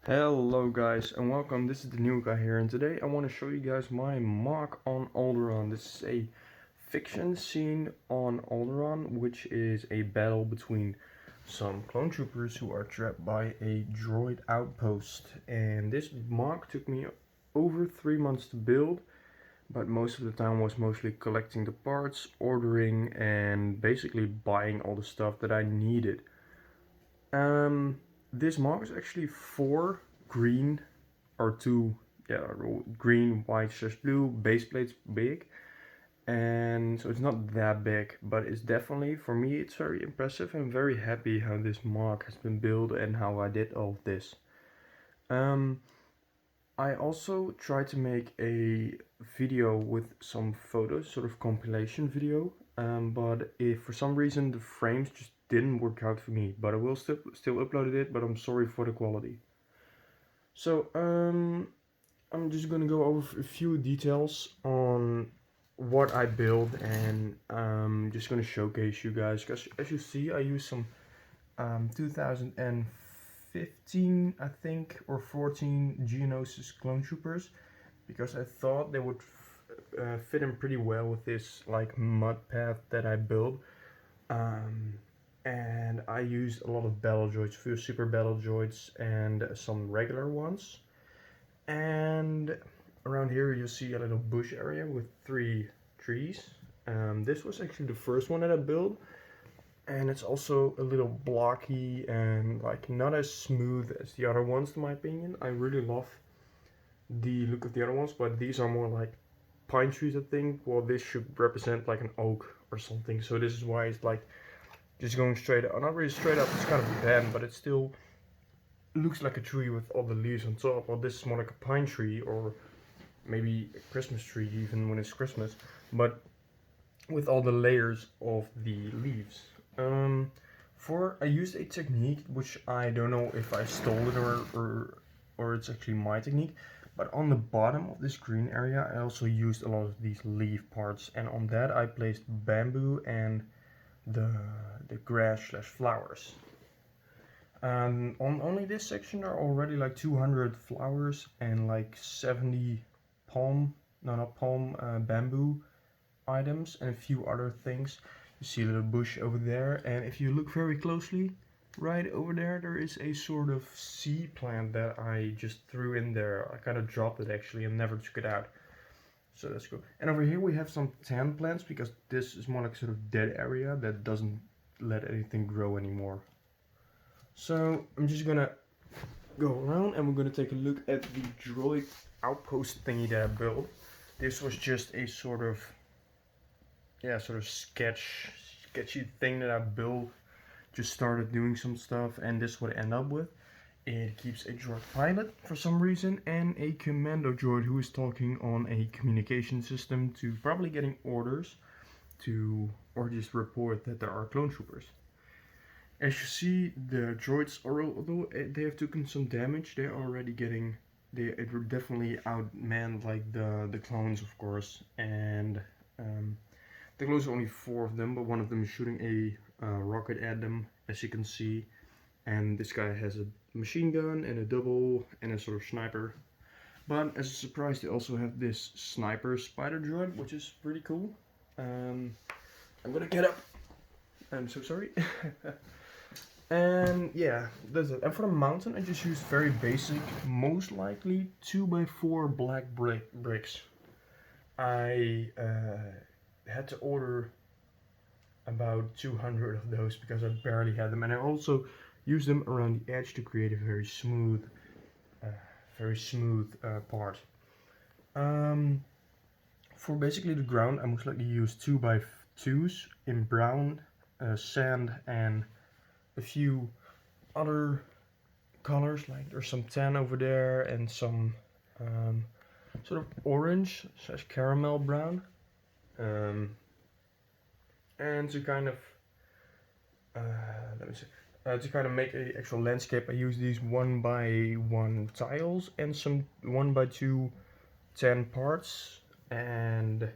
Hello guys and welcome, this is the new guy here, and today I want to show you guys my mock on Alderaan. This is a fiction scene on Alderaan, which is a battle between some clone troopers who are trapped by a droid outpost. And this mock took me over 3 months to build, but most of the time was mostly collecting the parts, ordering, and basically buying all the stuff that I needed. This mock is actually 4 green or 2, green, white / blue base plates big, and so it's not that big, but it's definitely, for me, it's very impressive. I'm very happy how this mock has been built and how I did all of this. I also tried to make a video with some photos, sort of compilation video, but if for some reason the frames just didn't work out for me, but I will still upload it, but I'm sorry for the quality. So I'm just gonna go over a few details on what I build, and I'm just gonna showcase you guys, because as you see I use some 2015 I think or 14 Geonosis clone troopers, because I thought they would fit in pretty well with this like mud path that I built. And I used a lot of battle droids, a few super battle droids and some regular ones. And around here you see a little bush area with 3 trees. This was actually the first one that I built, and it's also a little blocky and like not as smooth as the other ones in my opinion. I really love the look of the other ones, but these are more like pine trees I think. Well, this should represent like an oak or something, so this is why it's like just going straight up. Not really straight up, it's kind of bent, but it still looks like a tree with all the leaves on top. Well, this is more like a pine tree, or maybe a Christmas tree even when it's Christmas, but with all the layers of the leaves. I used a technique which I don't know if I stole it or it's actually my technique, but on the bottom of this green area I also used a lot of these leaf parts, and on that I placed bamboo and the grass / flowers. On only this section there are already like 200 flowers and like 70 bamboo items and a few other things. You see a little bush over there, and if you look very closely, right over there is a sort of sea plant that I just threw in there. I kind of dropped it actually and never took it out. So that's cool. And over here we have some tan plants, because this is more like sort of dead area that doesn't let anything grow anymore. So I'm just gonna go around and we're gonna take a look at the droid outpost thingy that I built. This was just a sort of sketchy thing that I built. Just started doing some stuff, and this is what I end up with. It keeps a droid pilot for some reason and a commando droid who is talking on a communication system to probably getting orders to, or just report that there are clone troopers. As you see, the droids are, although they have taken some damage, they're already getting, it were definitely outmanned like the clones, of course. And the clones are only 4 of them, but one of them is shooting a rocket at them, as you can see. And this guy has a machine gun and a double and a sort of sniper. But as a surprise, they also have this sniper spider droid, which is pretty cool. I'm gonna get up. I'm so sorry. And yeah, that's it. And for the mountain, I just used very basic, most likely 2x4 black bricks. I had to order about 200 of those because I barely had them, and I also used them around the edge to create a very smooth part. For basically the ground, I most likely used 2x2s in brown, sand, and a few other colors, like there's some tan over there and some sort of orange / caramel brown, and to kind of to kind of make a actual landscape, I use these 1x1 tiles and some 1x2 tan parts, and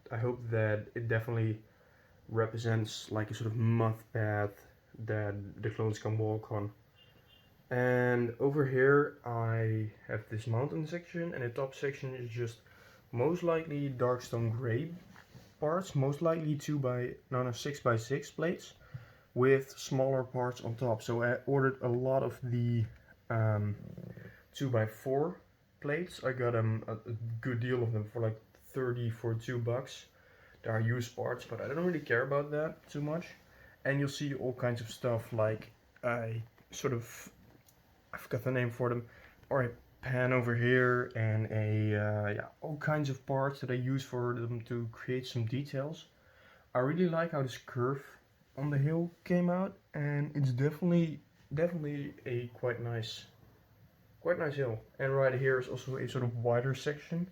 I hope that it definitely represents like a sort of mud path that the clones can walk on. And over here I have this mountain section, and the top section is just most likely dark stone gray parts, most likely 6x6 plates with smaller parts on top. So I ordered a lot of the 2x4 plates. I got a good deal of them for like 30 for $2. They are used parts, but I don't really care about that too much. And you'll see all kinds of stuff like I forgot the name for them, or a pan over here, and yeah, all kinds of parts that I use for them to create some details. I really like how this curve on the hill came out, and it's definitely a quite nice hill. And right here is also a sort of wider section.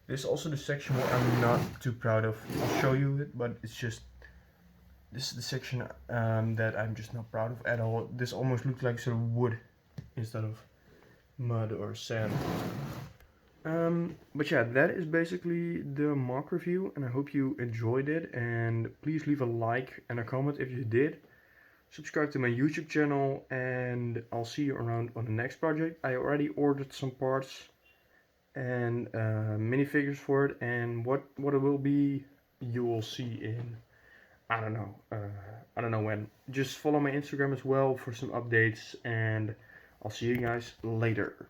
This is also the section where I'm not too proud of. I'll show you it, but it's just, this is the section that I'm just not proud of at all. This almost looks like sort of wood instead of mud or sand. But yeah, that is basically the mock review, and I hope you enjoyed it. And please leave a like and a comment if you did. Subscribe to my YouTube channel, and I'll see you around on the next project. I already ordered some parts and minifigures for it, and what it will be, you will see in, I don't know, I don't know when. Just follow my Instagram as well for some updates, and I'll see you guys later.